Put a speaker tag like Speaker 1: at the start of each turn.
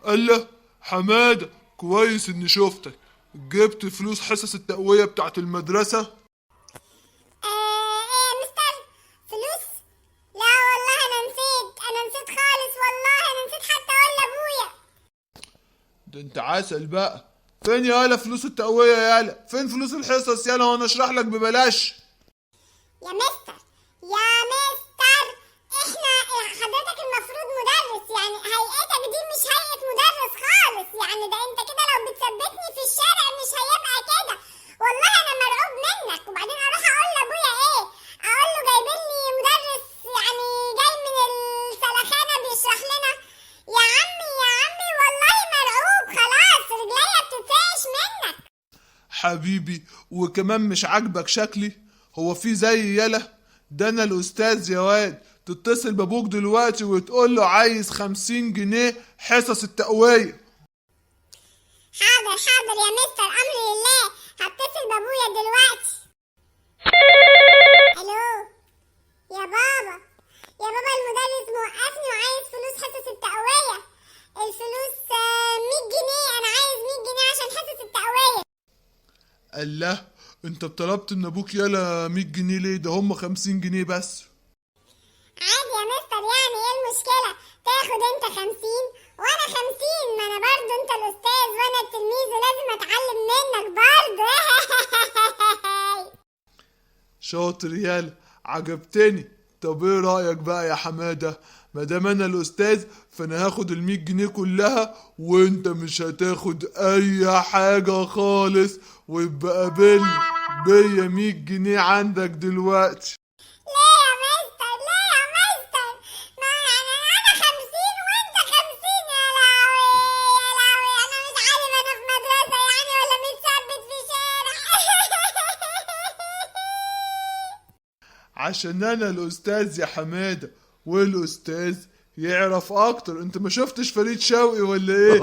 Speaker 1: قال له حمادة كويس اني شفتك. جبت فلوس حصص التقوية بتاعت المدرسة؟
Speaker 2: ايه يا مستر؟ فلوس؟ لا والله انا نسيت خالص، والله انا نسيت حتى اقول لابويا.
Speaker 1: ده انت عسل بقى. فين يالا فلوس التقوية يالا؟ فين فلوس الحصص يالا وانا اشرح لك ببلاش؟
Speaker 2: يا مستر، احنا حضرتك المفروض مدرس، يعني هيئتك دي مش هيئة مدرس خالص، يعني ده انت كده لو بتثبتني في الشارع مش هيبقى كده. والله انا مرعوب منك، وبعدين اروح اقول لابويا ايه؟ اقول له جايبين لي مدرس يعني جاي من السلخانة بيشرح لنا؟ يا عمي والله مرعوب خلاص، رجليا بتترعش منك.
Speaker 1: حبيبي وكمان مش عاجبك شكلي؟ هو في زي يالا؟ ده انا الاستاذ يا واد. تتصل بابوك دلوقتي وتقول له عايز 50 جنيه حصص التقوية.
Speaker 2: حاضر يا مستر، امر لله، هتصل بابويا دلوقتي. الو يا بابا، المدرس موقفني وعايز فلوس حصص التقوية. الفلوس 100 جنيه، انا عايز 100 جنيه عشان حصص التقوية.
Speaker 1: قال له انت طلبت من ابوك يالا 100 جنيه ليه؟ ده هم 50 جنيه بس.
Speaker 2: عادي يا مستر، يعني ايه المشكلة؟ تاخد انت 50 وانا 50، ما انا برضو انت الاستاذ وانا التلميذ ولازم اتعلم منك برضو.
Speaker 1: شاطر يالا، عجبتني. طب ايه رأيك بقى يا حمادة؟ مادام انا الاستاذ فانا هاخد ال100 جنيه كلها وانت مش هتاخد اي حاجة خالص، ويبقى قابلني بيا 100 جنيه عندك دلوقتي.
Speaker 2: ليه يا مستر؟ ما يعني انا 50 وانت 50، يا لهوي انا مش عارف انا في مدرسة يعني ولا متثبت في شارع.
Speaker 1: عشان انا الاستاذ يا حمادة، والاستاذ يعرف اكتر. انت ما شفتش فريد شوقي ولا ايه؟